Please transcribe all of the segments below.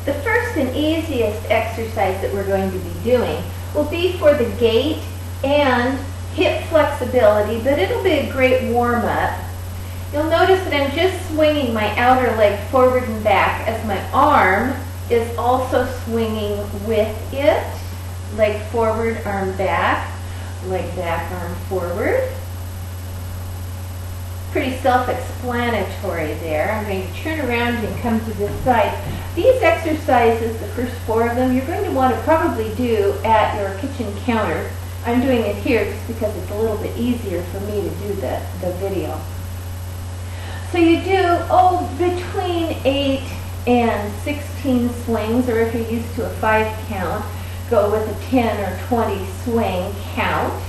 The first and easiest exercise that we're going to be doing will be for the gait and hip flexibility, but it'll be a great warm-up. You'll notice that I'm just swinging my outer leg forward and back as my arm is also swinging with it. Leg forward, arm back, leg back, arm forward. Pretty self-explanatory there. I'm going to turn around and come to this side. These exercises, the first 4 of them, you're going to want to probably do at your kitchen counter. I'm doing it here just because it's a little bit easier for me to do the video. So you do, between 8 and 16 swings, or if you're used to a 5 count, go with a 10 or 20 swing count.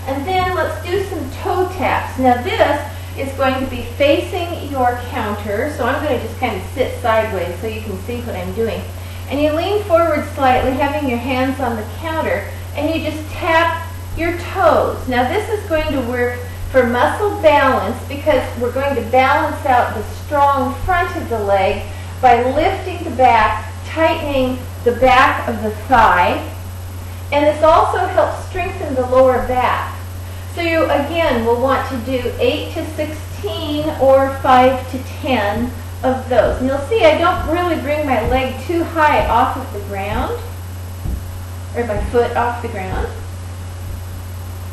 And then let's do some toe taps. Now this is going to be facing your counter, so I'm going to just kind of sit sideways so you can see what I'm doing. And you lean forward slightly, having your hands on the counter, and you just tap your toes. Now this is going to work for muscle balance because we're going to balance out the strong front of the leg by lifting the back, tightening the back of the thigh, and this also helps strengthen the lower back. So you, again, will want to do 8 to 16 or 5 to 10 of those. And you'll see I don't really bring my leg too high off of the ground, or my foot off the ground.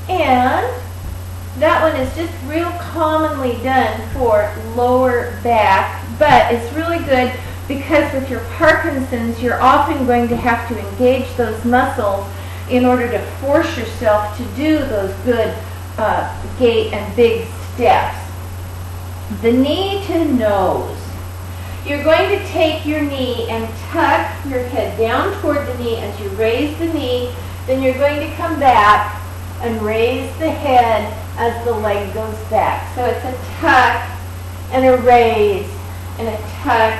And that one is just real commonly done for lower back, but it's really good because with your Parkinson's, you're often going to have to engage those muscles in order to force yourself to do those good gait and big steps. The knee to nose. You're going to take your knee and tuck your head down toward the knee as you raise the knee. Then you're going to come back and raise the head as the leg goes back. So it's a tuck and a raise, and a tuck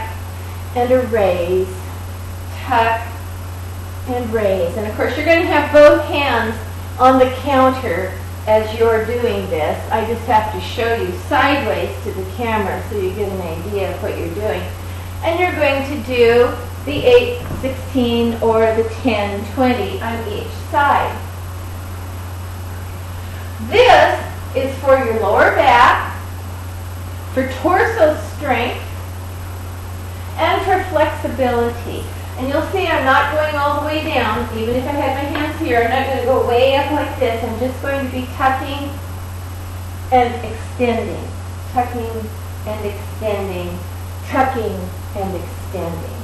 and a raise, tuck and raise. And of course you're going to have both hands on the counter as you're doing this. I just have to show you sideways to the camera so you get an idea of what you're doing. And you're going to do the 8, 16, or the 10, 20 on each side. This is for your lower back, for torso strength, and for flexibility. And you'll see I'm not going all the way down. Even if I had my hands here, I'm not going to go way up like this. I'm just going to be tucking and extending. Tucking and extending. Tucking and extending.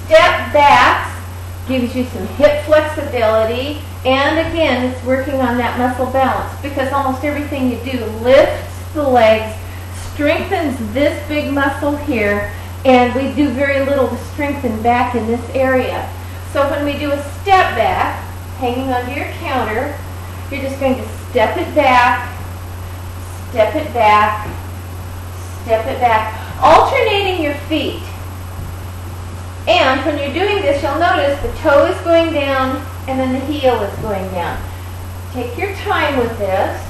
Step backs gives you some hip flexibility. And again, it's working on that muscle balance because almost everything you do lifts the legs, strengthens this big muscle here, and we do very little to strengthen back in this area. So when we do a step back, hanging onto your counter, you're just going to step it back, step it back, step it back, alternating your feet. And when you're doing this, you'll notice the toe is going down and then the heel is going down. Take your time with this.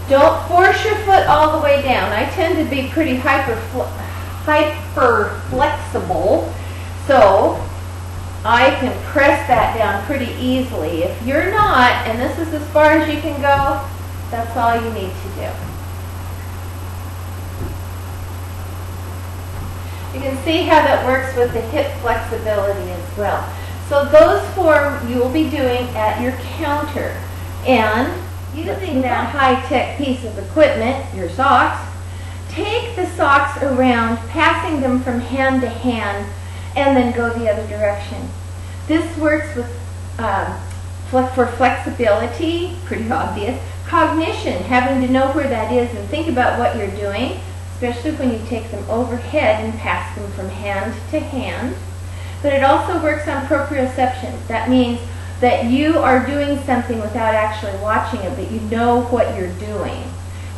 Don't force your foot all the way down. I tend to be pretty hyper flexible, so I can press that down pretty easily. If you're not, and this is as far as you can go, that's all you need to do. You can see how that works with the hip flexibility as well. So those 4 you will be doing at your counter. And using that high-tech piece of equipment, your socks, take the socks around, passing them from hand to hand, and then go the other direction. This works with for flexibility, pretty obvious. Cognition, having to know where that is and think about what you're doing, especially when you take them overhead and pass them from hand to hand. But it also works on proprioception. That means that you are doing something without actually watching it, but you know what you're doing.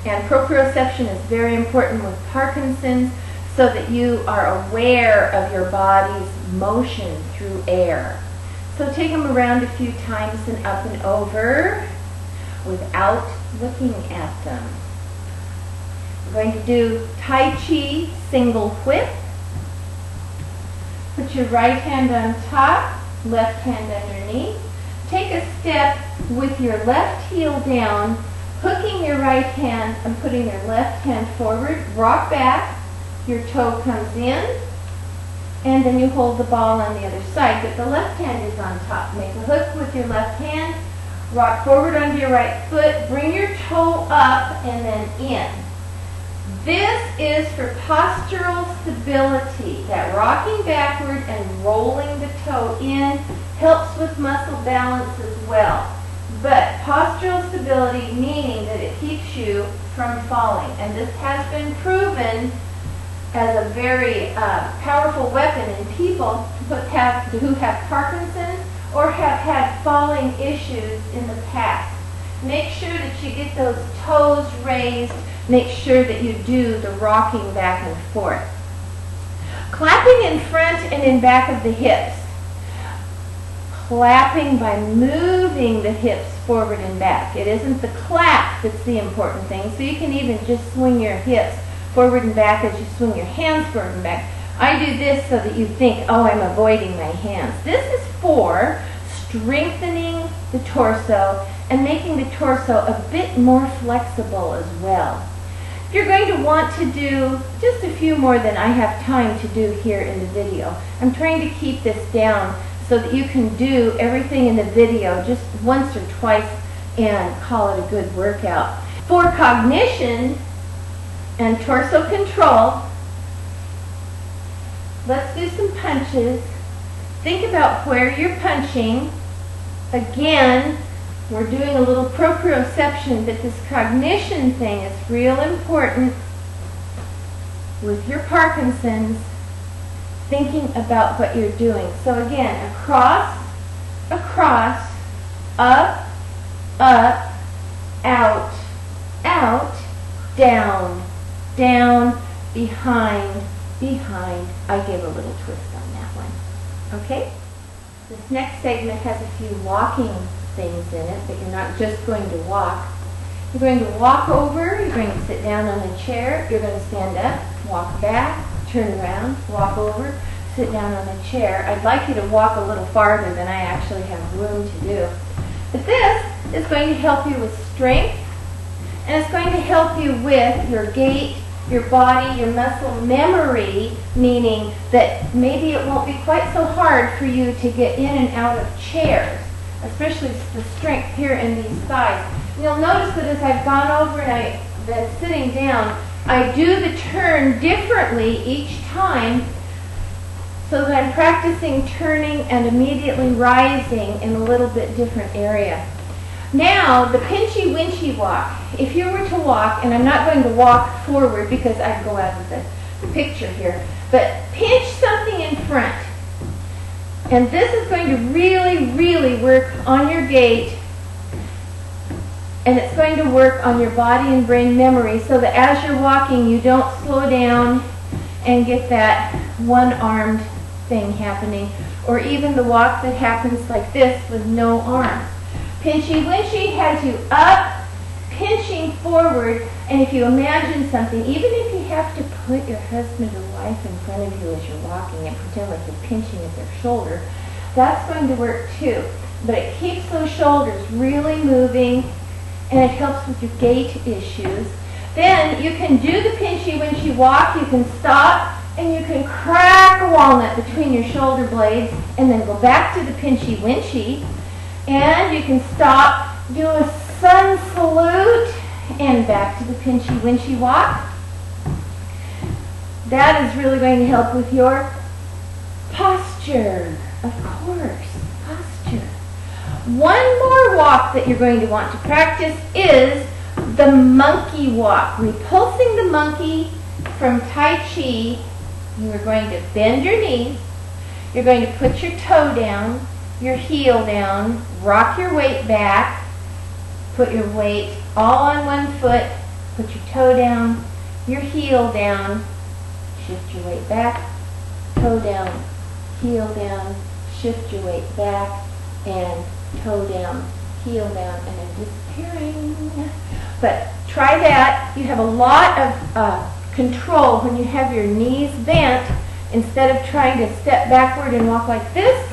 And proprioception is very important with Parkinson's so that you are aware of your body's motion through air. So take them around a few times and up and over without looking at them. We're going to do Tai Chi single whip. Put your right hand on top, left hand underneath. Take a step with your left heel down, hooking your right hand and putting your left hand forward. Rock back, your toe comes in, and then you hold the ball on the other side, but the left hand is on top. Make a hook with your left hand, rock forward onto your right foot, bring your toe up and then in. This is for postural stability. That rocking backward and rolling the toe in helps with muscle balance as well. But postural stability meaning that it keeps you from falling. And this has been proven as a very powerful weapon in people who have Parkinson's or have had falling issues in the past. Make sure that you get those toes raised. Make sure that you do the rocking back and forth. Clapping in front and in back of the hips. Clapping by moving the hips forward and back. It isn't the clap that's the important thing. So you can even just swing your hips forward and back as you swing your hands forward and back. I do this so that you think, oh, I'm avoiding my hands. This is for strengthening the torso and making the torso a bit more flexible as well. You're going to want to do just a few more than I have time to do here in the video. I'm trying to keep this down so that you can do everything in the video just once or twice and call it a good workout. For cognition and torso control, let's do some punches. Think about where you're punching. Again, we're doing a little proprioception, but this cognition thing is real important with your Parkinson's, thinking about what you're doing. So again, across, across, up, up, out, out, down, down, behind, behind. I gave a little twist on that one. Okay? This next segment has a few walking things in it, but you're not just going to walk. You're going to walk over, you're going to sit down on a chair, you're going to stand up, walk back, turn around, walk over, sit down on a chair. I'd like you to walk a little farther than I actually have room to do. But this is going to help you with strength, and it's going to help you with your gait, your body, your muscle memory, meaning that maybe it won't be quite so hard for you to get in and out of chairs, especially the strength here in these thighs. You'll notice that as I've gone over and I've been sitting down, I do the turn differently each time so that I'm practicing turning and immediately rising in a little bit different area. Now, the pinchy winchy walk. If you were to walk, and I'm not going to walk forward because I'd go out of the picture here, but pinch something in front. And this is going to really, really work on your gait, and it's going to work on your body and brain memory so that as you're walking, you don't slow down and get that one-armed thing happening, or even the walk that happens like this with no arms. Pinchy winchy has you up, pinching forward, and if you imagine something, even if you have to put your husband or wife in front of you as you're walking and pretend like you're pinching at their shoulder, that's going to work too. But it keeps those shoulders really moving, and it helps with your gait issues. Then you can do the pinchy winchy walk, you can stop, and you can crack a walnut between your shoulder blades, and then go back to the pinchy winchy. And you can stop, do a sun salute, and back to the pinchy winchy walk. That is really going to help with your posture, of course, posture. One more walk that you're going to want to practice is the monkey walk. Repulsing the monkey from Tai Chi, you are going to bend your knees, you're going to put your toe down, your heel down, rock your weight back, put your weight all on one foot, put your toe down, your heel down, shift your weight back, toe down, heel down, shift your weight back, and toe down, heel down and I'm disappearing. But try that. You have a lot of control when you have your knees bent. Instead of trying to step backward and walk like this,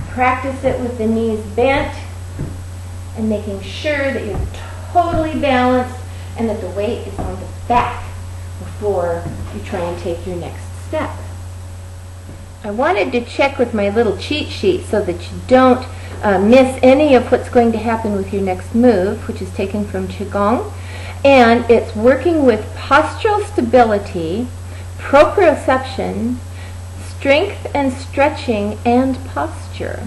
practice it with the knees bent and making sure that you're totally balanced and that the weight is on the back before you try and take your next step. I wanted to check with my little cheat sheet so that you don't miss any of what's going to happen with your next move, which is taken from Qigong. And it's working with postural stability, proprioception, strength and stretching, and posture.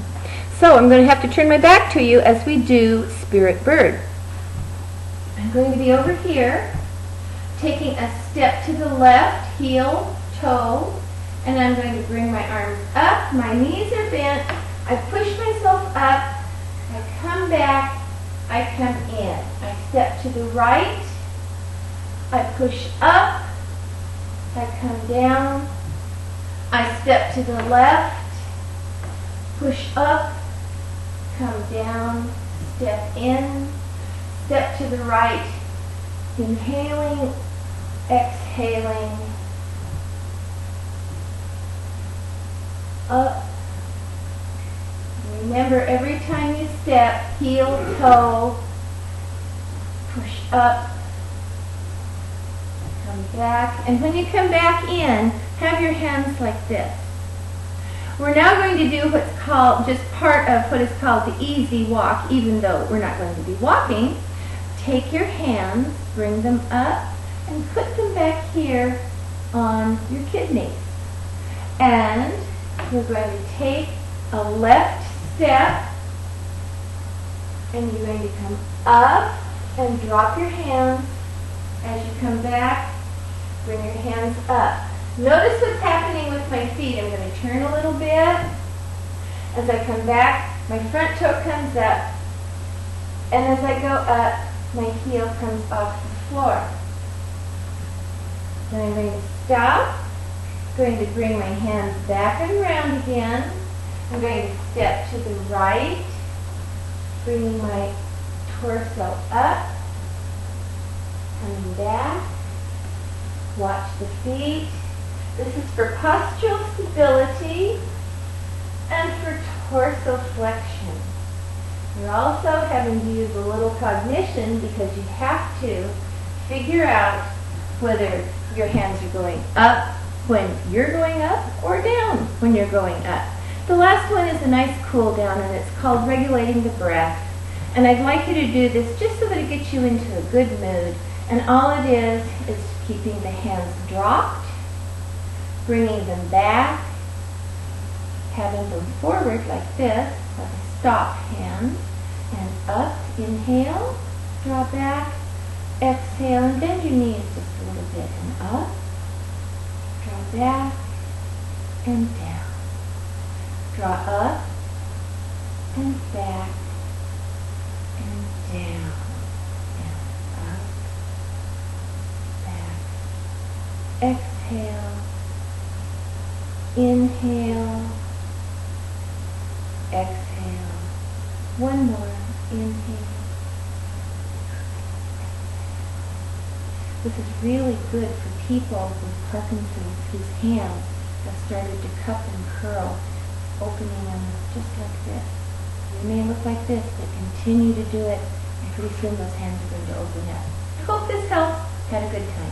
So I'm going to have to turn my back to you as we do Spirit Bird. I'm going to be over here, taking a step to the left, heel, toe, and I'm going to bring my arms up. My knees are bent. I push myself up. I come back. I come in. I step to the right. I push up. I come down. I step to the left. Push up. Come down. Step in. Step to the right. Inhaling. Exhaling. Up. Remember, every time you step, heel, toe, push up, come back. And when you come back in, have your hands like this. We're now going to do what's called, just part of what is called the easy walk, even though we're not going to be walking. Take your hands, bring them up, and put them back here on your kidneys. And you're going to take a left step, and you're going to come up and drop your hands. As you come back, bring your hands up. Notice what's happening with my feet. I'm going to turn a little bit. As I come back, my front toe comes up, and as I go up, my heel comes off the floor. Then I'm going to stop. Going to bring my hands back and around again. I'm going to step to the right, bringing my torso up, coming back. Watch the feet. This is for postural stability and for torso flexion. You're also having to use a little cognition because you have to figure out whether your hands are going up when you're going up or down when you're going up. The last one is a nice cool down, and it's called regulating the breath. And I'd like you to do this just so that it gets you into a good mood. And all it is keeping the hands dropped, bringing them back, having them forward like this, like a stop hand, and up, inhale, draw back, exhale, and bend your knees just a little bit, and up, draw back, and down. Draw up, and back, and down, and up, back. Exhale, inhale, exhale. One more, inhale. This is really good for people with Parkinson's whose hands have started to cup and curl, opening them just like this. They may look like this, but continue to do it, and pretty soon those hands are going to open up. I hope this helps. Had a good time.